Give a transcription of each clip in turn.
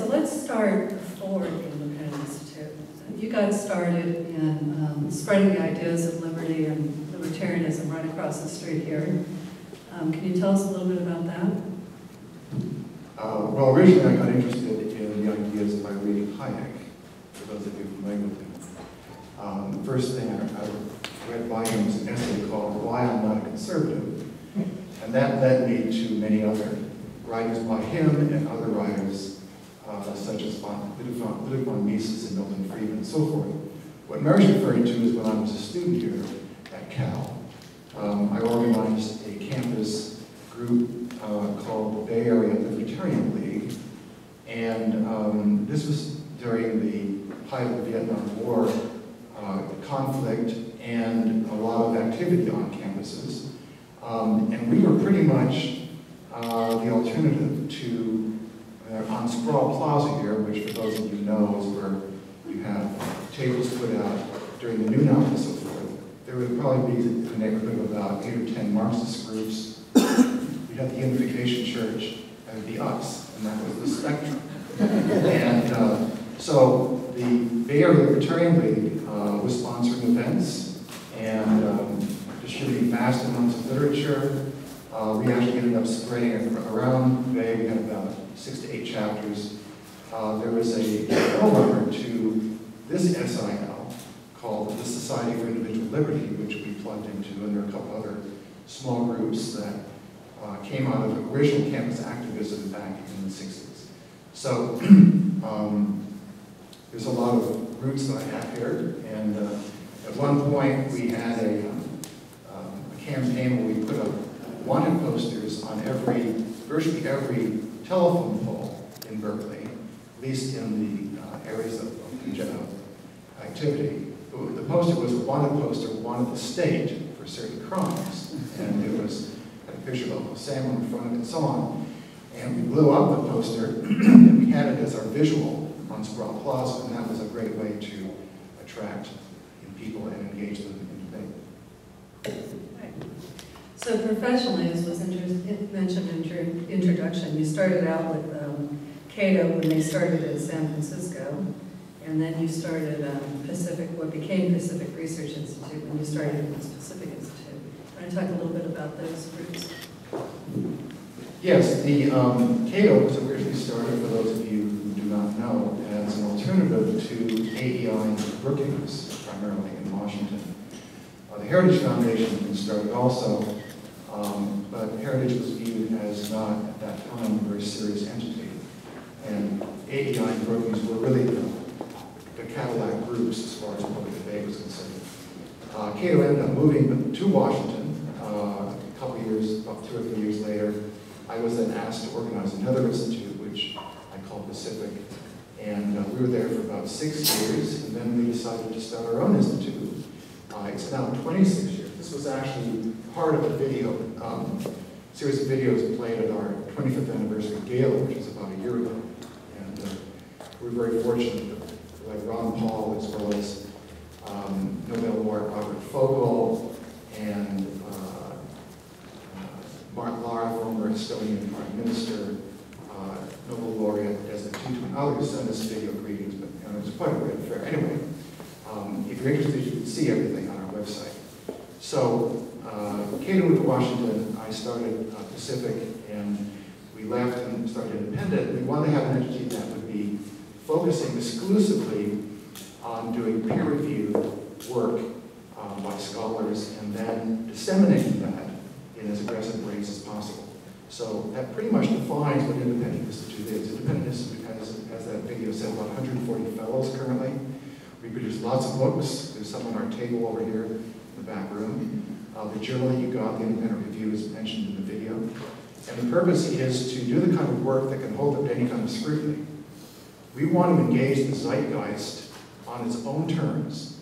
so let's start before the Independent Institute. You got started in spreading the ideas of liberty and libertarianism right across the street here. Can you tell us a little bit about that? Well, originally I got interested in the ideas by reading Hayek, for those of you familiar with him. The first thing I read by him was an essay called Why I'm Not a Conservative, and that led me to many other writers by him and other writers such as Ludwig von Mises and Milton Friedman and so forth. What Mary's referring to is when I was a student here at Cal, I organized a campus group called the Bay Area Libertarian League, and this was during the height of the Vietnam War conflict and a lot of activity on campuses. And we were pretty much the alternative to, on Sprawl Plaza here, which for those of you know is where you have tables put out during the noon hour and so forth. There would probably be in the neighborhood of about 8 or 10 Marxist groups. We had the Unification Church, and it'd be us, and that was the spectrum. And so the Bay Area Libertarian League was sponsoring events and distributing vast amounts of literature. We actually ended up spreading it around the Bay. We had about 6 to 8 chapters. There was a forerunner to this SIL called the Society for Individual Liberty, which we plugged into, and there are a couple other small groups that came out of original campus activism back in the 60s. So there's a lot of roots that I have here, and at one point we had a campaign where we put up wanted posters on virtually every telephone pole in Berkeley, at least in the areas of activity. The poster was a wanted poster, wanted the state for certain crimes, and it was a picture of Uncle Sam on the front of it and so on. And we blew up the poster, and we had it as our visual on Sprawl Plaza, and that was a great way to attract people and engage them in debate. Right. So professionally, as was mentioned in your introduction, you started out with Cato when they started in San Francisco, and then you started what became Pacific Research Institute when you started in the Pacific Institute. Want to talk a little bit about those groups? Yes, the Cato was originally started, for those of you who do not know, as an alternative to AEI and Brookings, primarily in Washington. The Heritage Foundation had been started also, but Heritage was viewed as not, at that time, a very serious entity. And AEI and Brookings were really the Cadillac groups as far as public debate was concerned. Cato ended up moving to Washington a couple years, about 2 or 3 years later. I was then asked to organize another institute, which I called Pacific, and we were there for about 6 years, and then we decided to start our own institute. It's now 26 years. This was actually part of a series of videos played at our 25th anniversary gala, which was about a year ago. And we're very fortunate that like Ron Paul, as well as Nobel laureate Robert Fogel, and Mark Lara, former Estonian Prime Minister, Nobel laureate Desmond Tutu, and others sent us video greetings, but it was quite a great affair. Anyway, if you're interested, you can see everything on our website. So, Cato moved to Washington, I started Pacific, and we left and started Independent. We wanted to have an entity that would be focusing exclusively on doing peer-reviewed work by scholars and then disseminating that in as aggressive ways as possible. So that pretty much defines what Independent Institute is. Independent Institute has, as that video said, about 140 fellows currently. We produce lots of books. There's some on our table over here in the back room. The journal you got, the Independent Review, is mentioned in the video. And the purpose is to do the kind of work that can hold up to any kind of scrutiny. We want to engage the zeitgeist on its own terms,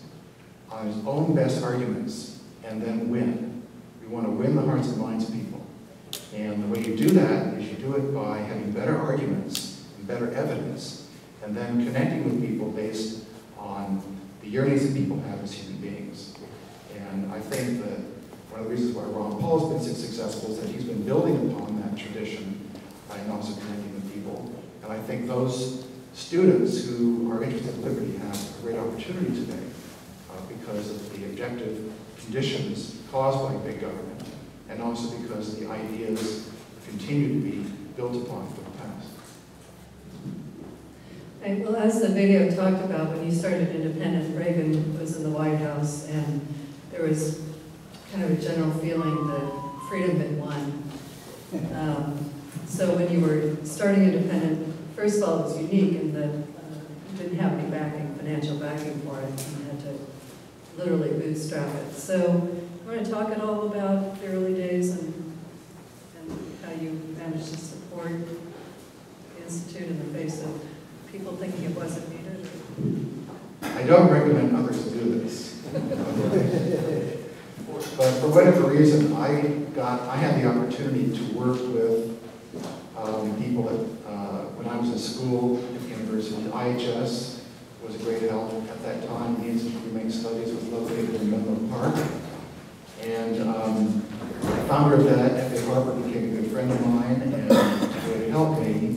on its own best arguments, and then win. We want to win the hearts and minds of people. And the way you do that is you do it by having better arguments and better evidence, and then connecting with people based on the yearnings that people have as human beings. And I think that one of the reasons why Ron Paul has been so successful is that he's been building upon that tradition and also connecting with people. And I think those students who are interested in liberty have a great opportunity today because of the objective conditions caused by big government, and also because the ideas continue to be built upon from the past. And, well, as the video talked about, when you started independent, Reagan was in the White House, and there was kind of a general feeling that freedom had won. So when you were starting independent, first of all, it was unique in that you didn't have any backing, financial backing for it. You had to literally bootstrap it. So you want to talk at all about the early days and how you managed to support the Institute in the face of people thinking it wasn't needed? I don't recommend others do this. But for whatever reason, I had the opportunity to work with people when I was in school at the university. IHS was a great help at that time. The Institute for Humane Studies was located in Menlo Park. And the founder of that, F.A. Hoffer, became a good friend of mine and would help me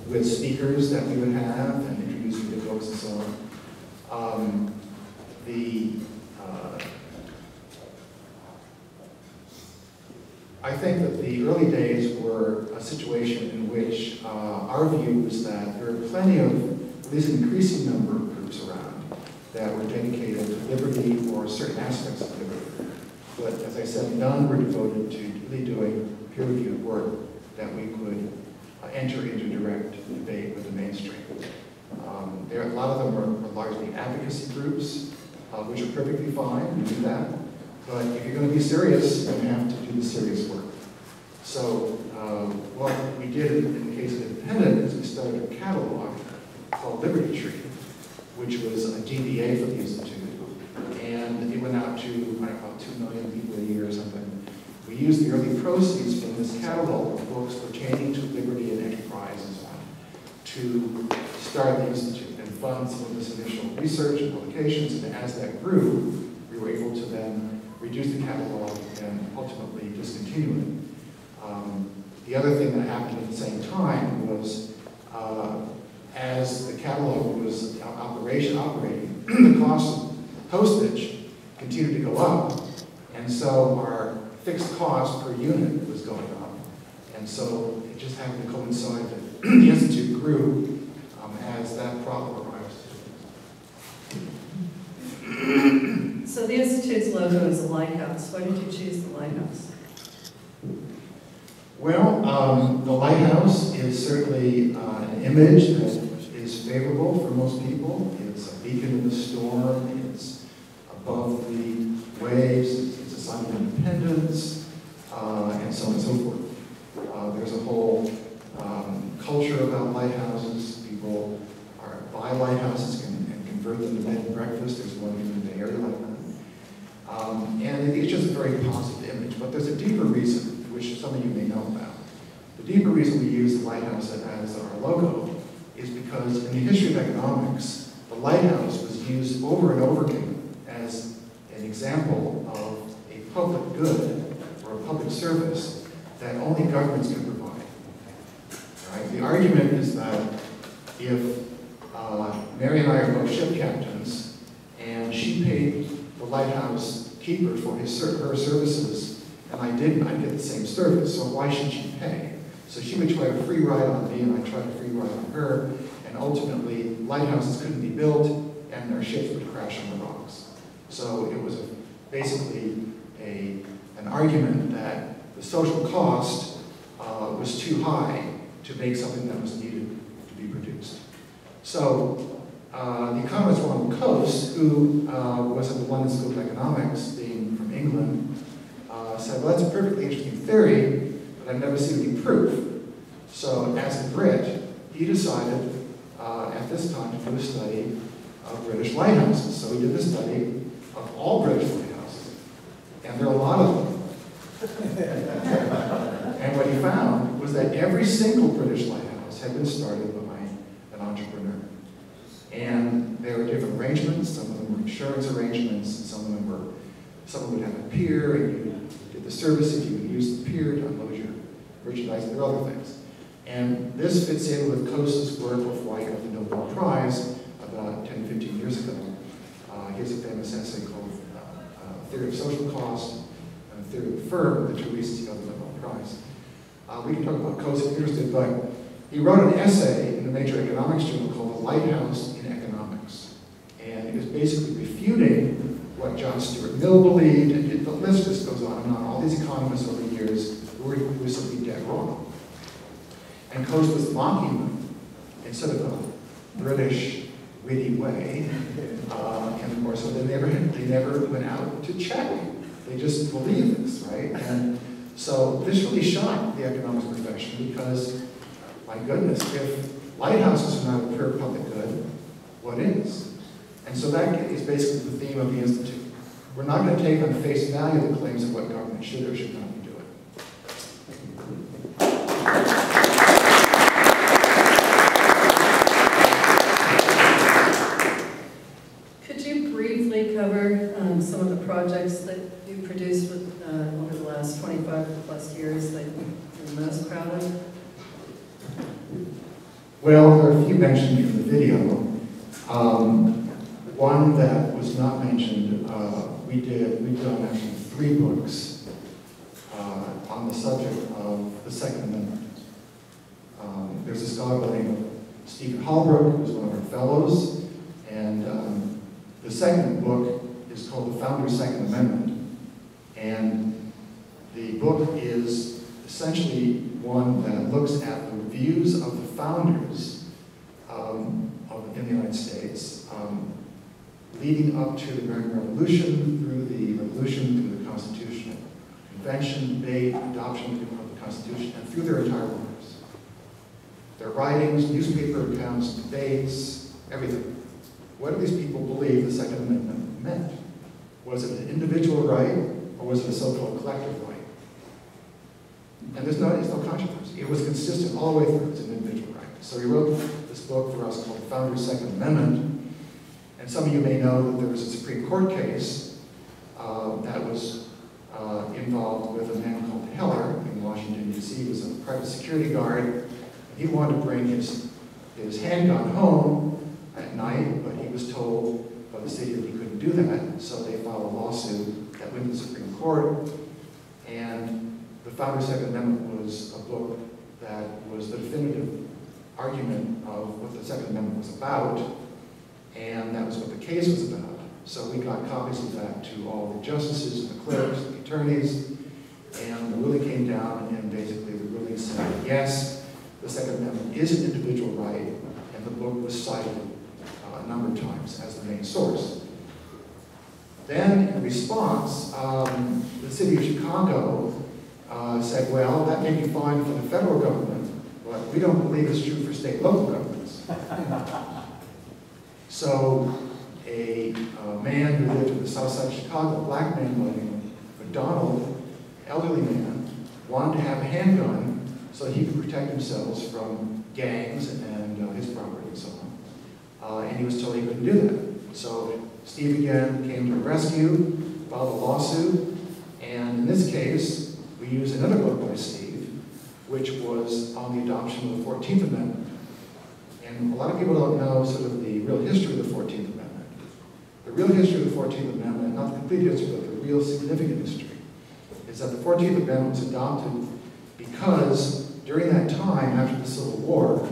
with speakers that we would have and introduce me to books and so on. I think that the early days were a situation in which our view was that there were plenty of, at least an increasing number of groups around that were dedicated to liberty or certain aspects of liberty. But as I said, none were devoted to really doing peer-reviewed work that we could enter into direct debate with the mainstream. A lot of them were largely advocacy groups, which are perfectly fine, we do that. But if you're going to be serious, you're going to have to do the serious work. So what we did in the case of Independent is we started a catalog called Liberty Tree, which was a DBA for the Institute. And it went out to about 2 million people a year or something. We used the early proceeds from this catalog of books pertaining to liberty and enterprise and so on to start the Institute and fund some of this initial research and publications. And as that grew, we were able to then reduce the catalog and ultimately discontinue it. The other thing that happened at the same time was as the catalog was operating, the cost of postage continued to go up, and so our fixed cost per unit was going up. And so it just happened to coincide that the Institute grew as that problem arose. So the Institute's logo is a lighthouse. Why did you choose the lighthouse? Well, the lighthouse is certainly an image that is favorable for most people. It's a beacon in the storm. It's above the waves. It's a sign of independence, and so on and so forth. There's a whole culture about lighthouses. People buy lighthouses and convert them to bed and breakfast. There's one in the Bay Area like that. And it's just a very positive image. But there's a deeper reason, which some of you may know about. The deeper reason we use the lighthouse as our logo is because in the history of economics, the lighthouse was used over and over again as an example of a public good or a public service that only governments can provide. Right? The argument is that if Mary and I are both ship captains, and she paid the lighthouse keeper for her services, and I didn't, I'd get the same service, so why should she pay? So she would try a free ride on me, and I'd try a free ride on her, and ultimately, lighthouses couldn't be built, and our ships would crash on the rocks. So it was basically an argument that the social cost was too high to make something that was needed to be produced. So the economist along the coast, who was at the London School of Economics, being from England, said, well, that's a perfectly interesting theory, but I've never seen any proof. So as a Brit, he decided at this time to do a study of British lighthouses. So he did a study of all British lighthouses. And there are a lot of them. And what he found was that every single British lighthouse had been started by an entrepreneur. And there were different arrangements. Some of them were insurance arrangements, and some would have a pier, and you did the services, you would use the pier to unload your merchandise, and there were other things. And this fits in with Coase's work with White of the Nobel Prize about 10, 15 years ago. He has a famous essay called Theory of Social Cost and Theory of the Firm, the two reasons he got the Nobel Prize. We can talk about Coase if you're interested, but he wrote an essay in a major economics journal called The Lighthouse in Economics. And it was basically refuting what John Stuart Mill believed, and the list just goes on and on. All these economists over the years were simply dead wrong. And Coase was mocking them instead of a British, witty way. And of course, so they never went out to check. They just believed this, right? And so this really shocked the economics profession because, my goodness, if lighthouses are not a pure public good, what is? And so that is basically the theme of the Institute. We're not going to take on face value the claims of what government should or should not be doing. Could you briefly cover some of the projects that you produced with, over the last 25 plus years that you're most proud of? Well, there are a few mentioned in the video. One that was not mentioned, we've done actually 3 books on the subject of the Second Amendment. There's a scholar by the name of Stephen Holbrook, who's one of our fellows, and the second book is called The Founders' Second Amendment. And the book is essentially one that looks at the views of the founders in the United States, leading up to the American Revolution, through the Revolution, through the Constitutional Convention, debate, adoption of the Constitution, and through their entire lives. Their writings, newspaper accounts, debates, everything. What do these people believe the Second Amendment meant? Was it an individual right, or was it a so-called collective right? And there's no controversy. It was consistent all the way through. It's an individual right. So he wrote this book for us called The Founders' Second Amendment. And some of you may know that there was a Supreme Court case that was involved with a man called Heller in Washington, D.C. He was a private security guard. He wanted to bring his handgun home at night, but he was told by the city that he couldn't do that. So they filed a lawsuit that went to the Supreme Court. And The Founders' Second Amendment was a book that was the definitive argument of what the Second Amendment was about, and that was what the case was about. So we got copies of that to all the justices, and the clerks, and the attorneys, and the ruling came down, and basically the ruling said, yes, the Second Amendment is an individual right, and the book was cited a number of times as the main source. Then, in response, the city of Chicago said, well, that may be fine for the federal government, but we don't believe it's true for state and local governments. So a man who lived in the south side of Chicago, a black man by the name of McDonald, elderly man, wanted to have a handgun so he could protect himself from gangs and his property and so on. And he was told he couldn't do that. So Steve again came to the rescue, filed a lawsuit, and in this case, we used another book by Steve, which was on the adoption of the 14th Amendment. And a lot of people don't know sort of the real history of the 14th Amendment. The real history of the 14th Amendment, not the complete history, but the real significant history, is that the 14th Amendment was adopted because during that time, after the Civil War,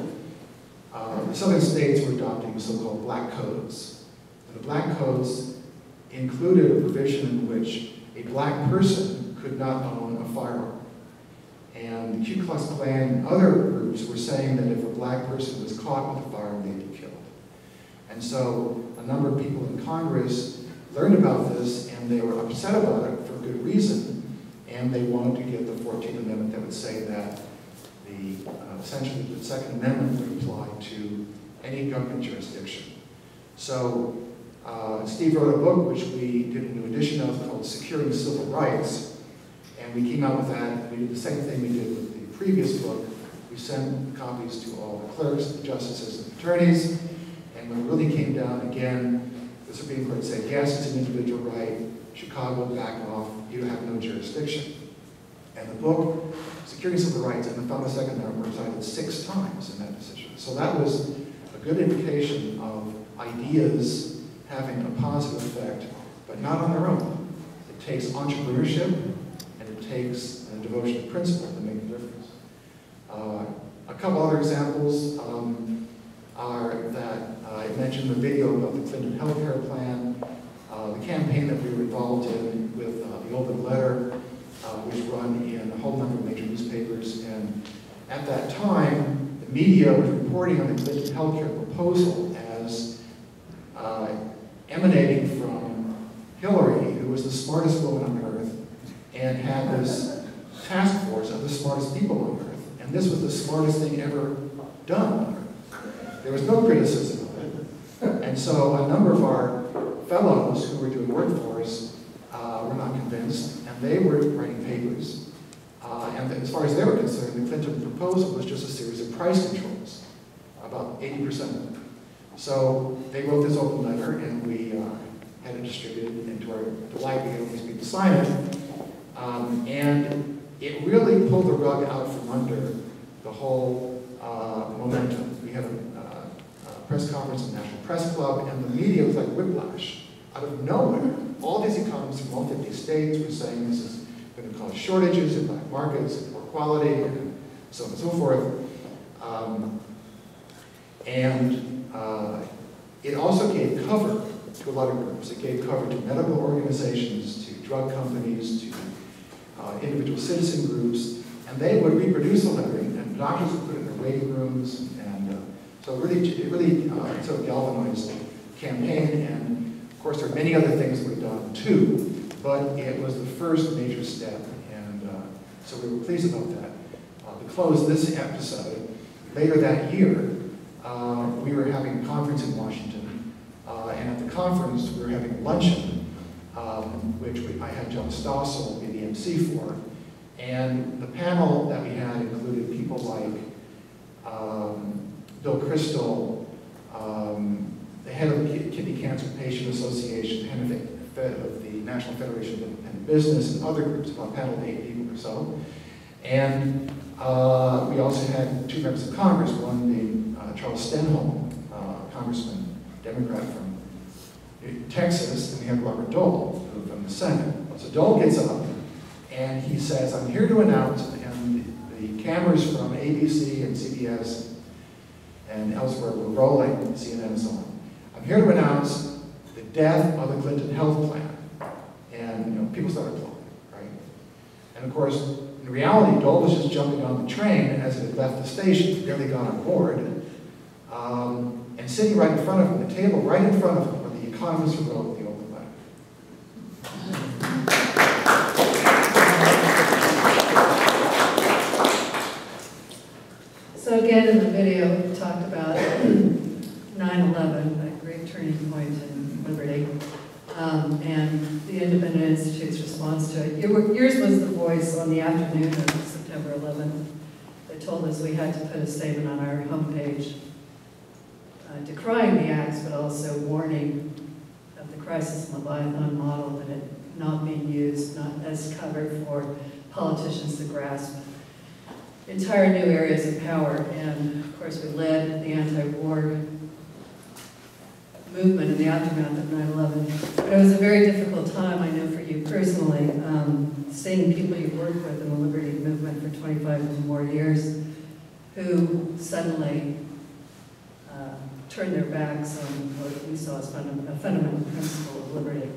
the southern states were adopting so-called black codes. And the black codes included a provision in which a black person could not own a firearm. And the Ku Klux Klan and other groups were saying that if a black person was caught with a firearm, they'd be killed. And so a number of people in Congress learned about this, and they were upset about it for good reason, and they wanted to get the 14th Amendment that would say that essentially the Second Amendment would apply to any government jurisdiction. So Steve wrote a book which we did a new edition of called Securing Civil Rights, and we came out with that. We did the same thing we did with the previous book. We sent copies to all the clerks, the justices, and attorneys, and when it really came down again, the Supreme Court said, yes, it's an individual right. Chicago, back off. You have no jurisdiction. And the book, Security and Civil Rights, and the Founding Second Amendment were cited 6 times in that decision. So that was a good indication of ideas having a positive effect, but not on their own. It takes entrepreneurship, and it takes a devotion to principle to make a difference. A couple other examples are that I mentioned the video about the Clinton healthcare plan, the campaign that we were involved in with the open letter, which run in a whole number of major newspapers. And at that time, the media was reporting on the Clinton healthcare proposal as emanating from Hillary, who was the smartest woman on earth, and had this task force of the smartest people on earth. And this was the smartest thing ever done on earth. There was no criticism of it. And so a number of our fellows who were doing work for us were not convinced, and they were writing papers. And as far as they were concerned, the Clinton proposal was just a series of price controls, about 80% of it. So they wrote this open letter, and we had it distributed, and to our delight, we had all these people sign it. And it really pulled the rug out from under the whole momentum. We had a press conference at the National Press Club, and the media was like whiplash. Out of nowhere, all these economists from all 50 states were saying this is going to cause shortages in black markets, and poor quality, and so on and so forth. It also gave cover to a lot of groups. It gave cover to medical organizations, to drug companies, to individual citizen groups, and they would reproduce the letter, and doctors would put it in their waiting rooms, and so it really sort of galvanized the campaign. And of course, there are many other things that were done too, but it was the first major step, and so we were pleased about that. To close this episode, later that year, we were having a conference in Washington, and at the conference we were having a luncheon, which I had John Stossel be the MC for, and the panel that we had included people like Bill Crystal, the head of the Kidney Cancer Patient Association, head of the National Federation of Independent Business, and other groups, about a panel of 8 people or so. And we also had 2 members of Congress, one named Charles Stenholm, Congressman, Democrat from Texas, and we had Robert Dole, from the Senate. So Dole gets up, and he says, I'm here to announce, and the cameras from ABC and CBS and elsewhere were rolling, CNN and so on. I'm here to announce the death of the Clinton health plan. And people started applauding, right? And of course, in reality, Dole was just jumping on the train as it had left the station, he barely got on board. And sitting right in front of him, the table right in front of him, were the economists who wrote the open letter. So again, in the video, we talked about 9/11, that great turning point in liberty, and the independent institute's response to it. Yours was the voice on the afternoon of September 11th that told us we had to put a statement on our homepage decrying the acts, but also warning of the crisis Leviathan model, that it not being used not as cover for politicians to grasp entire new areas of power. And of course, we led the anti-war movement in the aftermath of 9/11. But it was a very difficult time, I know for you personally, seeing people you worked with in the liberty movement for 25 or more years who suddenly turned their backs on what we saw as a fundamental principle of liberty.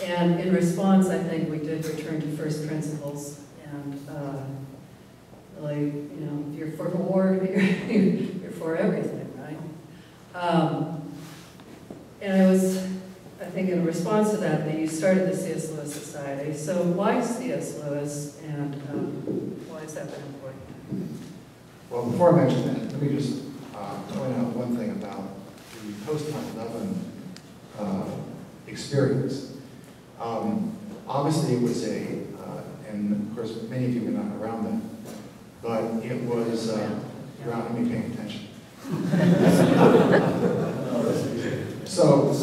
And in response, I think we did return to first principles, and really, if you're for war, you're for everything, right? And it was, I think, in response to that you started the C.S. Lewis Society. So why C.S. Lewis, and why has that been important? Well, before I mention that, let me just point out one thing about the post-9/11 experience. Obviously it was and of course many of you were not around then, but it was, around me paying attention. So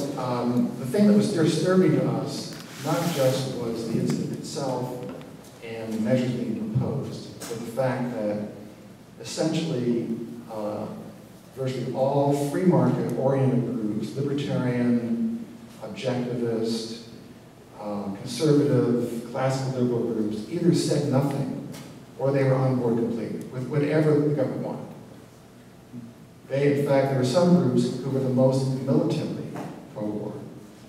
the thing that was disturbing to us, not just was the incident itself and the measures being proposed, with the fact that essentially virtually all free market-oriented groups, libertarian, objectivist, conservative, classical liberal groups, either said nothing or they were on board completely with whatever the government wanted. In fact, there were some groups who were the most militantly pro-war.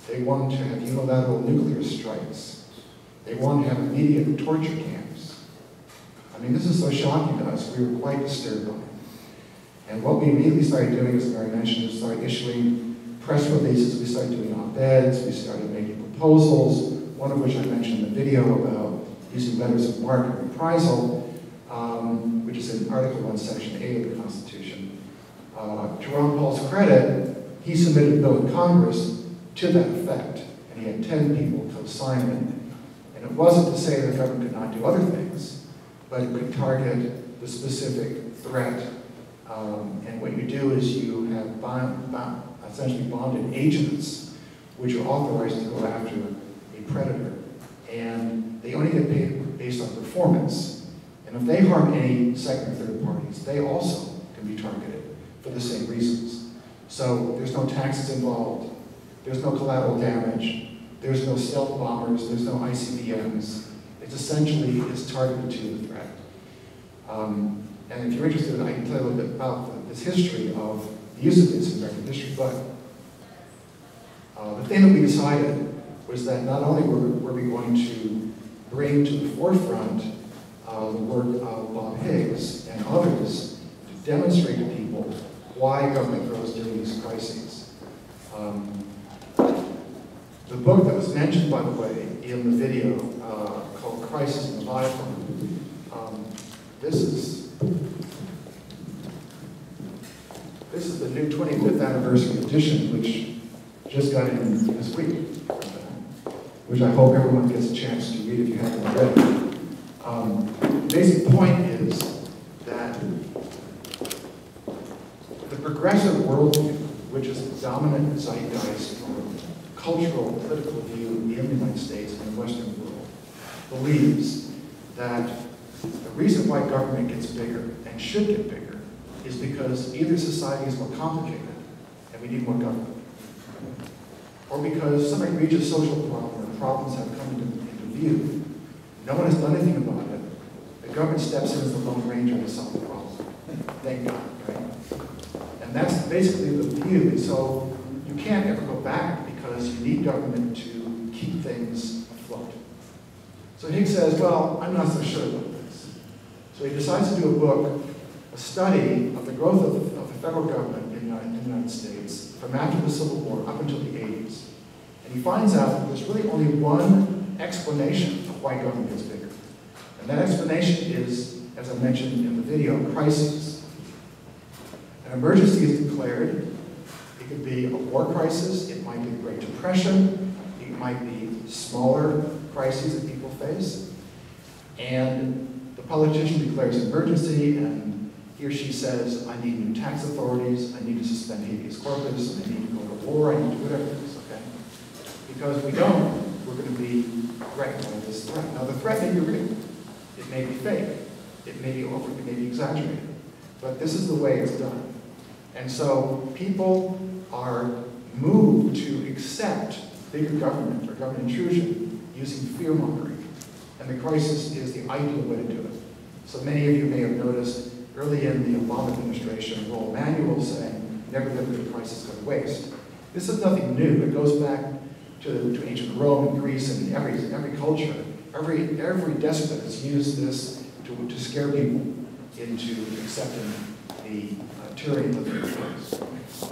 They wanted to have unilateral nuclear strikes. They wanted to have immediate torture camps. I mean, this is so shocking to us. We were quite disturbed by it. And what we immediately started doing, as Mary mentioned, is started issuing press releases. We started doing op-eds. We started making proposals, one of which I mentioned in the video about using letters of marque and reprisal, which is in Article 1, Section 8 of the Constitution. To Ron Paul's credit, he submitted a bill in Congress to that effect, and he had 10 people co-sign it. And it wasn't to say the government could not do other things, but it could target the specific threat. And what you do is you have essentially bonded agents which are authorized to go after a predator. And they only get paid based on performance. And if they harm any second or third parties, they also can be targeted for the same reasons. So there's no taxes involved, there's no collateral damage, there's no stealth bombers, there's no ICBMs. It's essentially is targeted to the threat. And if you're interested, I can tell you a little bit about this history of the use of this in American history, but the thing that we decided was that not only were we going to bring to the forefront the work of Bob Higgs and others to demonstrate to people why government grows during these crises. The book that was mentioned, by the way, in the video called Crisis in the Leviathan, this is the new 25th anniversary edition, which just got in this week, which I hope everyone gets a chance to read if you haven't already. The basic point is that the progressive worldview, which is the dominant zeitgeist or cultural, political view in the United States and the Western world, believes that the reason why government gets bigger and should get bigger is because either society is more complicated and we need more government, or because some egregious social problem or problems have come into view. No one has done anything about it. The government steps in as the Lone Ranger to solve the problem. Thank God, right? And that's basically the view. And so you can't ever go back because you need government to keep things afloat. So Higgs says, well, I'm not so sure about this. So he decides to do a book, a study of the growth of the federal government in the United States from after the Civil War up until the 80s. And he finds out that there's really only one explanation for why government gets bigger. And that explanation is, as I mentioned in the video, crises. An emergency is declared. It could be a war crisis, it might be the Great Depression, it might be smaller crises that people face. And the politician declares an emergency, and he or she says, I need new tax authorities, I need to suspend habeas corpus, I need to go to war, I need to do whatever it is, okay? Because if we don't, we're going to be threatened by this threat. Now the threat may be real, it may be fake, it may be over, it may be exaggerated, but this is the way it's done. And so people are moved to accept bigger government or government intrusion using fear-mongering. And the crisis is the ideal way to do it. So many of you may have noticed early in the Obama administration, Raoul Manuel saying, never let a crisis go to waste. This is nothing new. It goes back to ancient Rome and Greece and every culture. Every despot has used this to scare people into accepting the tyranny of the place.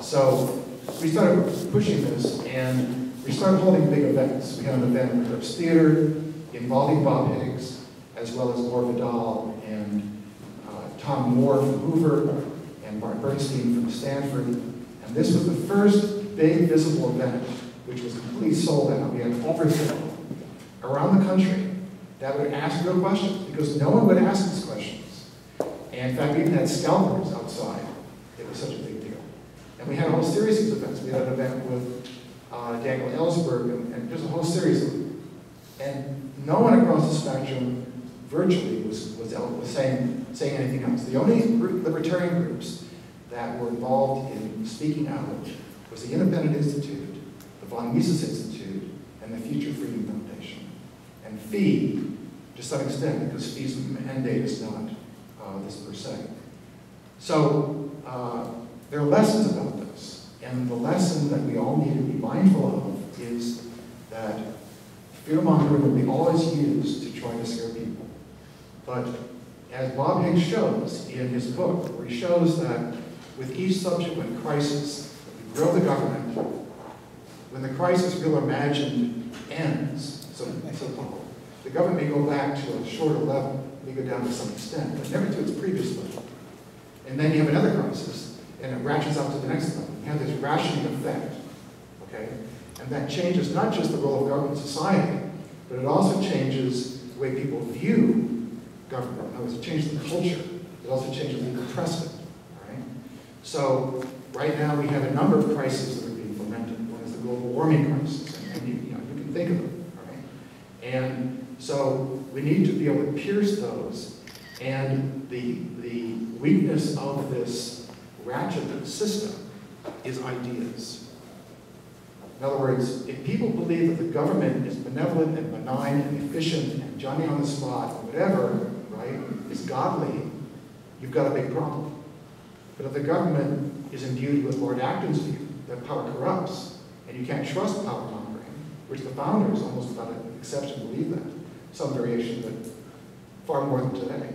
So we started pushing this, and we started holding big events. We had an event in Crips Theater involving Bob Higgs, as well as Gore Vidal and Tom Moore from Hoover and Bart Bernstein from Stanford. And this was the first big visible event, which was completely sold out. We had an overflow around the country that would ask real questions, because no one would ask these questions. And in fact, we even had scalpers outside. It was such a big deal. And we had a whole series of events. We had an event with Daniel Ellsberg, and there's a whole series of them. And no one across the spectrum virtually was saying anything else. The only libertarian groups that were involved in speaking out was the Independent Institute, the von Mises Institute, and the Future Freedom Foundation. And FEE, to some extent, because FEE's mandate is not this per se. So there are lessons about this. And the lesson that we all need to be mindful of is that fear-mongering will be always used to try to scare people. But as Bob Higgs shows in his book, where he shows that with each subsequent crisis, we grow the government. When the crisis real imagined ends, the government may go back to a shorter level, may go down to some extent, but never to its previous level. And then you have another crisis, and it ratchets up to the next level. You have this rationing effect, okay? And that changes not just the role of government in society, but it also changes the way people view government. In other words, it changes the culture. It also changes the precedent, right? So right now we have a number of crises that are being fomented. One is the global warming crisis, and you can think of them, right? And so we need to be able to pierce those, and the weakness of this ratchet system is ideas. In other words, if people believe that the government is benevolent and benign and efficient and Johnny on the spot or whatever, right, is godly, you've got a big problem. But if the government is imbued with Lord Acton's view that power corrupts and you can't trust power mongering, which the founders, almost without an exception, believe that, some variation, but far more than today,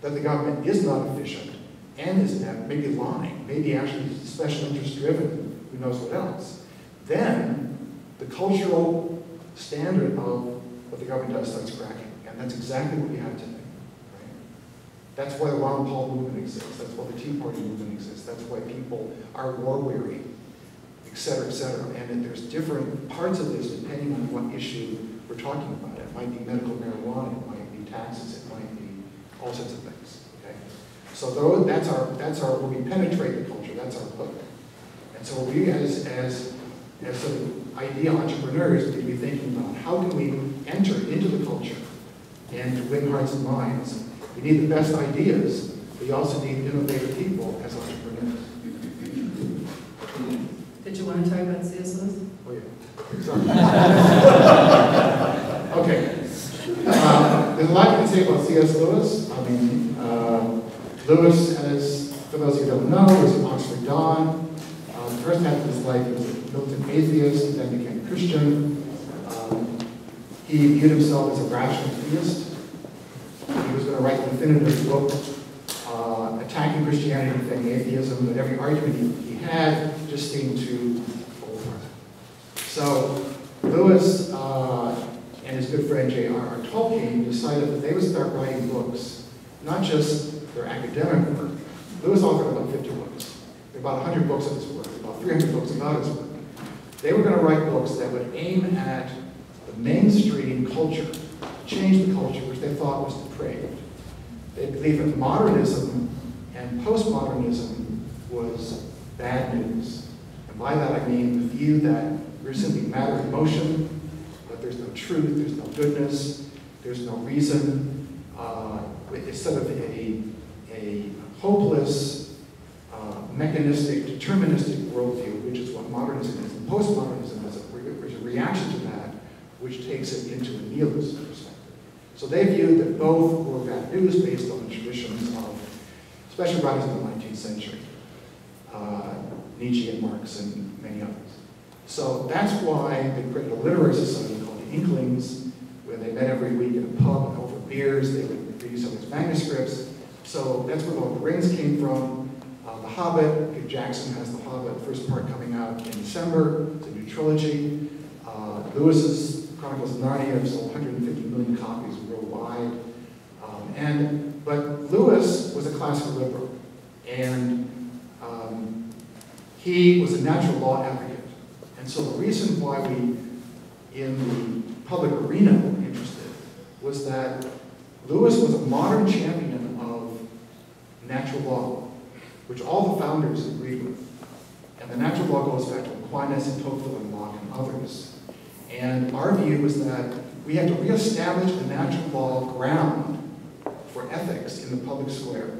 that the government is not efficient and is maybe lying, maybe actually special interest driven, who knows what else, then the cultural standard of what the government does starts cracking. And that's exactly what we have today. Right? That's why the Ron Paul movement exists. That's why the Tea Party movement exists. That's why people are war weary, et cetera, et cetera. And there's different parts of this depending on what issue we're talking about. It might be medical marijuana, it might be taxes, it might be all sorts of things. Okay? So that's our when we penetrate the culture, that's our hook. And so we as sort of idea entrepreneurs need to be thinking about how can we enter into the culture and to win hearts and minds. We need the best ideas, but you also need innovative people as entrepreneurs. Did you want to talk about C.S. Lewis? Oh yeah, sorry. Okay. There's a lot you can say about C.S. Lewis. I mean, Lewis, as for those who don't know, was an Oxford Don. The first half of his life he was a militant atheist, then became Christian. He viewed himself as a rational theist. He was going to write an definitive book attacking Christianity and defending atheism, but every argument he had just seemed to fall apart. So Lewis and his good friend J.R.R. Tolkien decided that they would start writing books, not just their academic work. Lewis authored about 50 books. There were about 100 books of his work, about 300 books about his work. They were going to write books that would aim at the mainstream culture, change the culture which they thought was depraved. They believed that modernism and postmodernism was bad news. And by that I mean the view that we're simply matter in motion, but there's no truth, there's no goodness, there's no reason. It's sort of a hopeless, mechanistic, deterministic worldview, which is what modernism is. And postmodernism is a reaction to that, which takes it into a nihilist perspective. So they viewed that both were bad news based on the traditions of, especially writers in the 19th century, Nietzsche and Marx and many others. So that's why they created a literary society called the Inklings, where they met every week in a pub and over beers. They would read each other's manuscripts. So that's where Lord of the Rings came from. The Hobbit, Peter Jackson has The Hobbit, first part coming out in December. It's a new trilogy. Lewis's Chronicles of Narnia have sold 150 million copies worldwide. But Lewis was a classical liberal, and he was a natural law advocate. And so the reason why we, in the public arena, were interested was that Lewis was a modern champion of natural law, which all the founders agreed with. And the natural law goes back to Aquinas and Tocqueville and Locke and others. And our view is that we have to reestablish the natural law ground for ethics in the public square.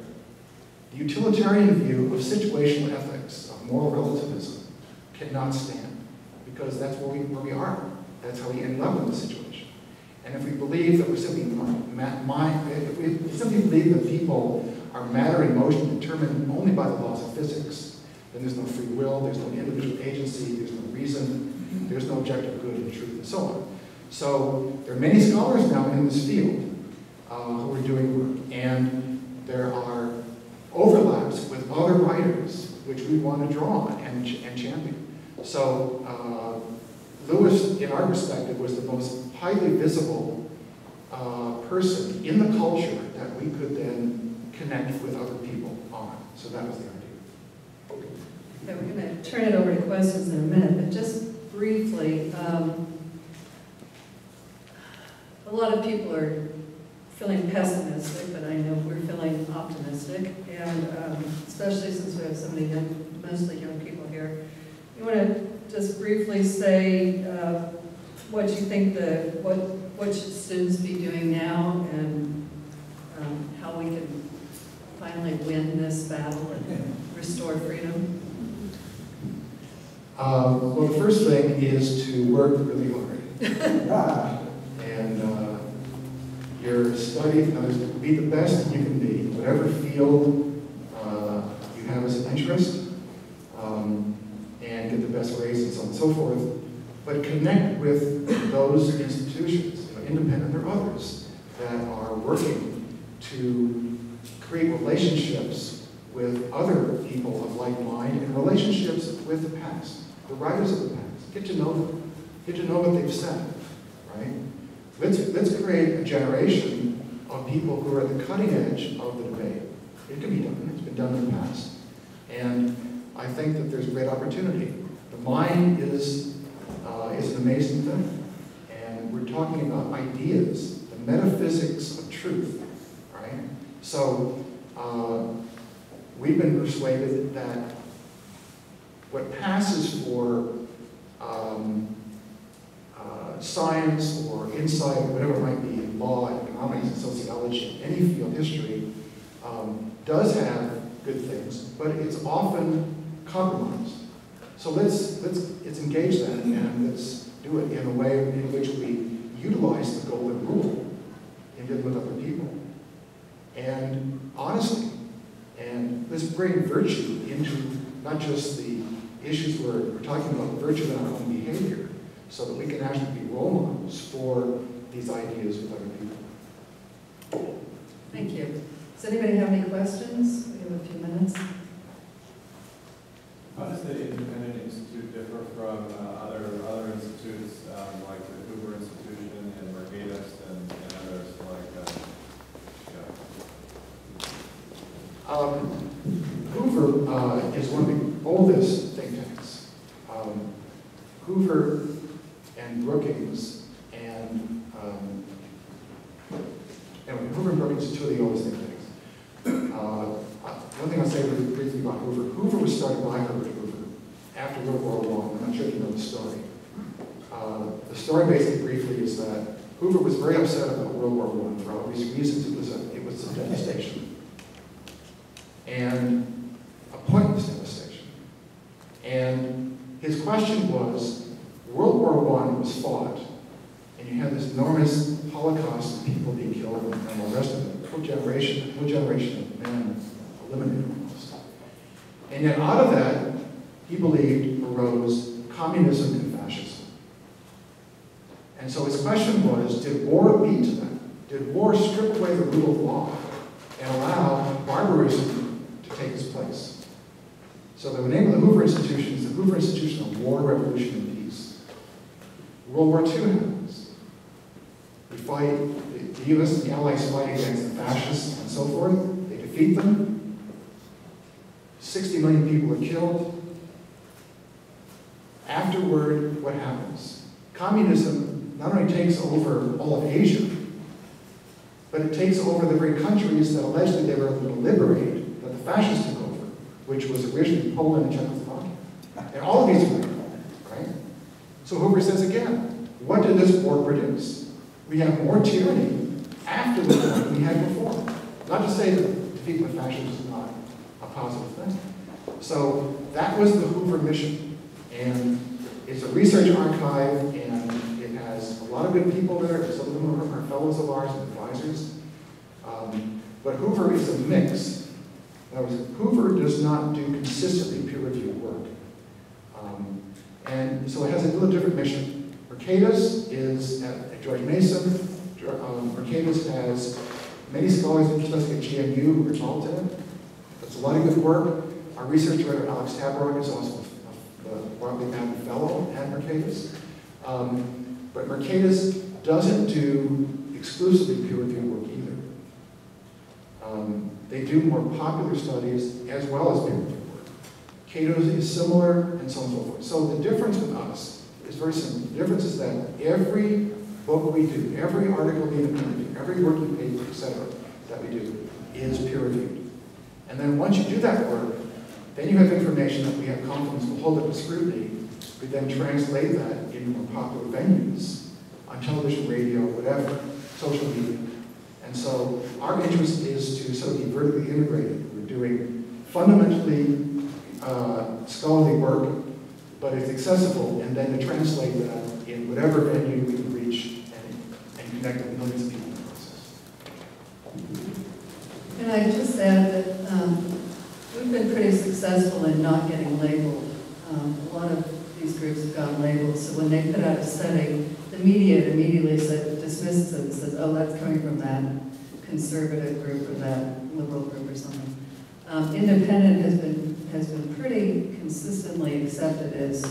The utilitarian view of situational ethics, of moral relativism, cannot stand, because that's where we are. That's how we end up in the situation. And if we believe that we're simply if we simply believe that people are matter in motion determined only by the laws of physics, then there's no free will, there's no individual agency, there's no reason, there's no objective good and truth, and so on. So there are many scholars now in this field who are doing work, and there are overlaps with other writers which we want to draw on and champion. So Lewis, in our perspective, was the most highly visible person in the culture that we could then connect with other people on. So that was the idea. Okay, we're going to turn it over to questions in a minute, but just briefly, a lot of people are feeling pessimistic, but I know we're feeling optimistic, and especially since we have so many mostly young people here. You want to just briefly say what you think what should students be doing now, and how we can finally win this battle and restore freedom? Well, the first thing is to work really hard. And your study, be the best you can be, whatever field you have as an interest, and get the best grades and so on and so forth. But connect with those institutions, independent or others, that are working to create relationships with other people of like mind and relationships with the past, the writers of the past. Get to know them. Get to know what they've said, right? Let's create a generation of people who are at the cutting edge of the debate. It can be done. It's been done in the past. And I think that there's great opportunity. The mind is an amazing thing. And we're talking about ideas, the metaphysics of truth, right? So we've been persuaded that what passes for science or insight or whatever it might be in law, economics, and sociology, any field, history, does have good things, but it's often compromised. So let's engage that, and let's do it in a way in which we utilize the golden rule in dealing with other people. And honesty. And let's bring virtue into not just the issues we're talking about, virtue in our own behavior, so that we can actually be role models for these ideas with other people. Thank you. Does anybody have any questions? We have a few minutes. How does the Independent Institute differ from other institutes like the Hoover Institution and Mercatus and others like Hoover is one of the oldest think tanks. Hoover and Brookings and anyway, Hoover and Brookings are two of the oldest think tanks. One thing I'll say really briefly about Hoover. Hoover was started by Herbert Hoover after World War I. I'm not sure if you know the story. The story basically briefly is that Hoover was very upset about World War I for obvious reasons. It was a devastation. And a pointless devastation. And his question was, World War I was fought, and you had this enormous Holocaust of people being killed and all the rest of it. A whole generation of men eliminated almost. And yet out of that, he believed, arose communism and fascism. And so his question was, did war lead to that? Did war strip away the rule of law and allow barbarism to take its place? So the name of the Hoover Institution is the Hoover Institution of War, Revolution, and Peace. World War II happens. We fight, the US and the Allies fight against the fascists and so forth. They defeat them. 60 million people are killed. Afterward, what happens? Communism not only takes over all of Asia, but it takes over the very countries that allegedly they were able to liberate, that the fascists took over, which was originally Poland and Czechoslovakia. And all of these are right? So Hoover says again, What did this board produce? We have more tyranny after the war than we had before. Not to say that defeat with fascism is not a positive thing. So that was the Hoover mission. And it's a research archive, and it has a lot of good people there. Some of them are fellows of ours and advisors. But Hoover is a mix. In other words, Hoover does not do consistently peer-reviewed work. And so it has a little different mission. Mercatus is at George Mason. Mercatus has many scholars interested at GMU who are involved in it. That's a lot of good work. Our research director, Alex Tabarrok, is also a widely known fellow at Mercatus. But Mercatus doesn't do exclusively peer-reviewed work either. They do more popular studies as well as peer-reviewed work. Cato's is similar, and so on and so forth. So the difference with us is very simple. The difference is that every book we do, every article we do, every working paper, etc., that we do is peer-reviewed. And then once you do that work, then you have information that we have confidence will hold up to scrutiny. We then translate that in more popular venues, on television, radio, whatever, social media. And so our interest is to sort of be vertically integrated. We're doing fundamentally scholarly work, but it's accessible, and then to translate that in whatever venue we can reach and connect with millions of people in the process. And I just add that we've been pretty successful in not getting labeled. A lot of these groups have gotten labeled, so when they put out a study, the media immediately dismisses it and says, oh, that's coming from that conservative group or that liberal group or something. Independent has been pretty consistently accepted as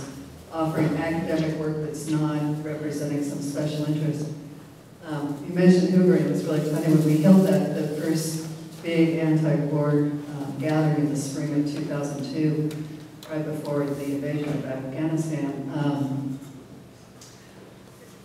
offering academic work that's not representing some special interest. You mentioned Hoover, and it was really funny when we held the first big anti-war gathering in the spring of 2002, right before the invasion of Afghanistan.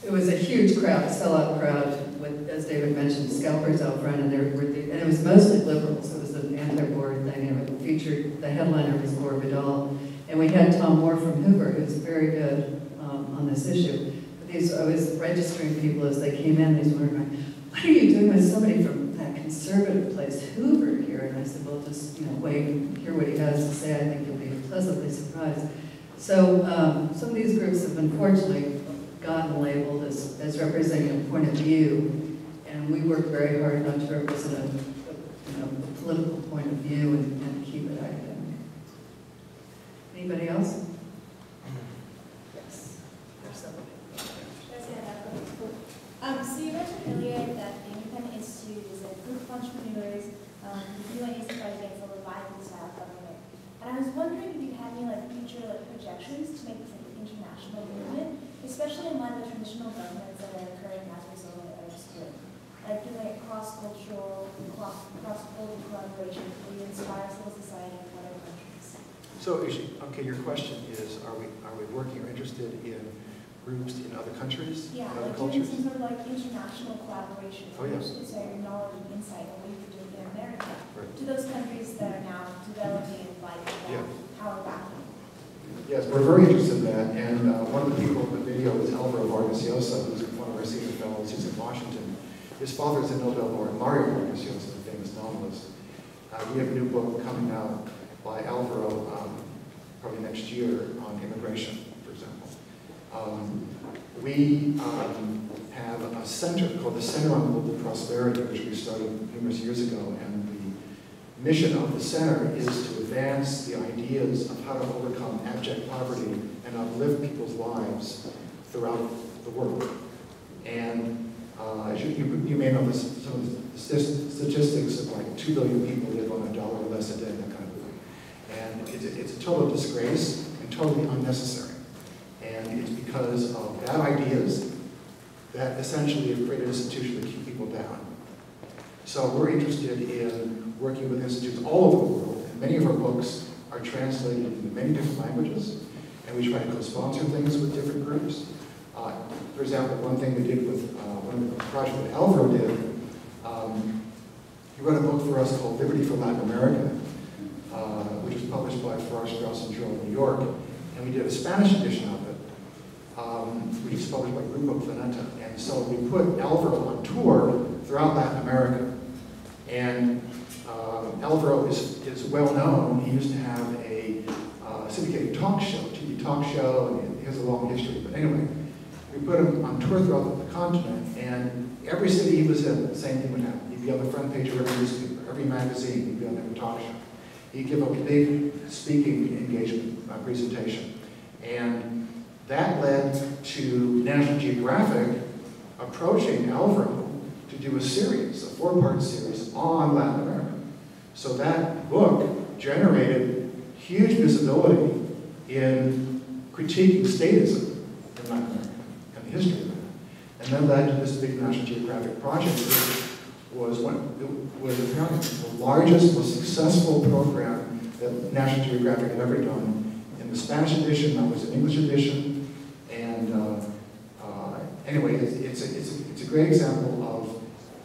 It was a huge crowd, sellout crowd, with, as David mentioned, scalpers out front, and and it was mostly liberals. It was an anti-war thing, and it featured, the headliner was Gore Vidal, and we had Tom Moore from Hoover, who's very good on this issue. But I was registering people as they came in. These were going, "What are you doing with somebody from that conservative place, Hoover, here?" And I said, "Well, just wait and hear what he has to say. I think you'll be pleasantly surprised." So some of these groups have unfortunately gotten labeled as representing a point of view, and we work very hard not to represent a political point of view and keep it academic. Anybody else? Yes. There's somebody. So you mentioned earlier that the Independent Institute is a group of entrepreneurs doing a project for revival style government. And I was wondering if you had any future projections to make this an international movement, especially in light of the traditional governments that are occurring as a result of our split. Like doing cross-cultural, cross-cultural collaboration to inspire civil society in other countries. So, okay, your question is, are we working or interested in groups in other countries? Yeah, in other like doing cultures? some sort of international collaboration. Oh, yes. So your knowledge and insight on what you could do in America. Right. To those countries that are now developing Yeah. power backing. Yes, we're very interested in that, and one of the people in the video is Alvaro Vargas Llosa, who's one of our senior fellows. He's in Washington. His father is a Nobel laureate, Mario Vargas Llosa, the famous novelist. We have a new book coming out by Alvaro probably next year on immigration, for example. We have a center called the Center on Global Prosperity, which we started numerous years ago, and the mission of the center is to advance the ideas of how to overcome abject poverty and uplift people's lives throughout the world. And as you may know, some of the statistics of 2 billion people live on $1 or less a day, that kind of thing. And it's a total disgrace and totally unnecessary. And it's because of bad ideas that essentially have created an institution to keep people down. So we're interested in working with institutes all over the world, and many of our books are translated into many different languages, and we try to co-sponsor things with different groups. For example, one thing we did with one project that Alvaro did, he wrote a book for us called Liberty for Latin America, which was published by Farrar, Straus & Gill in New York, and we did a Spanish edition of it. which is published by Grupo Planeta. And so we put Alvaro on tour throughout Latin America. And Alvaro is well known. He used to have a syndicated talk show, TV talk show, and he has a long history. But anyway, we put him on tour throughout the continent, and every city he was in, the same thing would happen. He'd be on the front page of every newspaper, every magazine, he'd be on every talk show. He'd give a big speaking engagement presentation. And that led to National Geographic approaching Alvaro to do a series, a 4-part series on Latin America. So that book generated huge visibility in critiquing statism in Latin America and the history of that. And then led to this big National Geographic project, which was apparently the largest, most successful program that National Geographic had ever done. In the Spanish edition, that was an English edition, and anyway, it's a great example of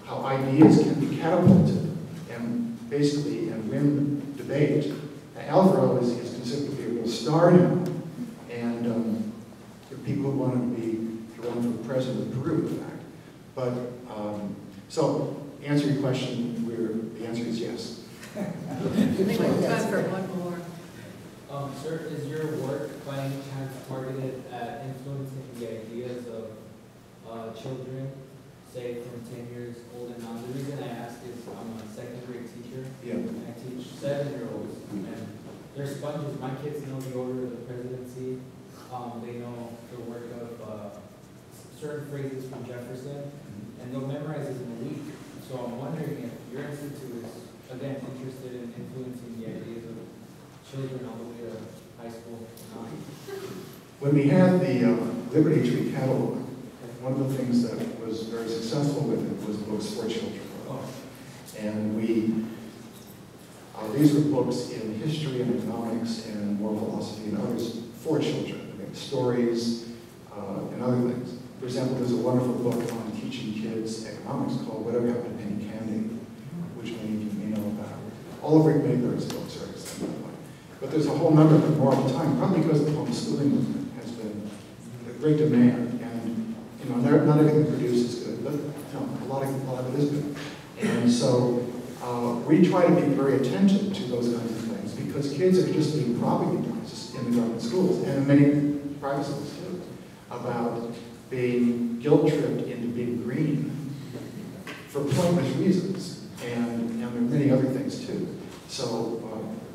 how ideas can be catapulted and basically win debate. Alvaro is considered to be a real star now, and there are people who want to run for president of Peru, in fact. But so, answer your question, the answer is yes. I think we have time for one more. Sir, is your work by any chance targeted at influencing the ideas of children, say from 10 years old and on? The reason I ask is I'm a second grade teacher. Yeah. I teach 7-year-olds, and they're sponges. My kids know the order of the presidency. They know the work of certain phrases from Jefferson, and they'll memorize it in a week. So I'm wondering if your institute is, again, interested in influencing the ideas of children all the way to high school. When we had the Liberty Tree catalog, one of the things that was very successful with it was books for children. And these were books in history and economics and moral philosophy and others for children. Stories and other things. For example, there's a wonderful book on teaching kids economics called Whatever Happened to Penny Candy, which many of you may know about. All of Rick Mayberg's books are excellent, by the way. But there's a whole number of them more all the time, probably because the homeschooling movement has been a great demand. And not everything produced is good, but a lot of it is good. And so we try to be very attentive to those kinds of things because kids are just being propagandized in the government schools and in many private schools too, about being guilt-tripped into being green for pointless reasons, and there are many other things too. So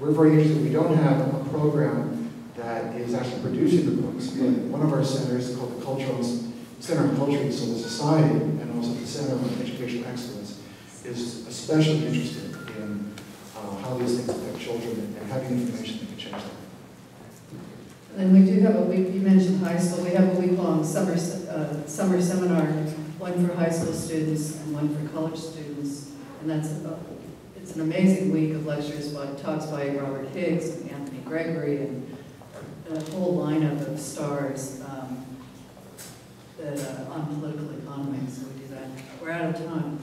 we're very interested. We don't have a program that is actually producing the books, but one of our centers called the Center on Culture and Civil Society, and also the Center on Educational Excellence, is especially interested in how these things affect children and having information that can change them. And we do have a week, you mentioned high school, we have a week-long summer seminar, one for high school students and one for college students. And it's an amazing week of lectures, talks by Robert Higgs and Anthony Gregory and a whole lineup of stars on political economy. So we do that. We're out of time.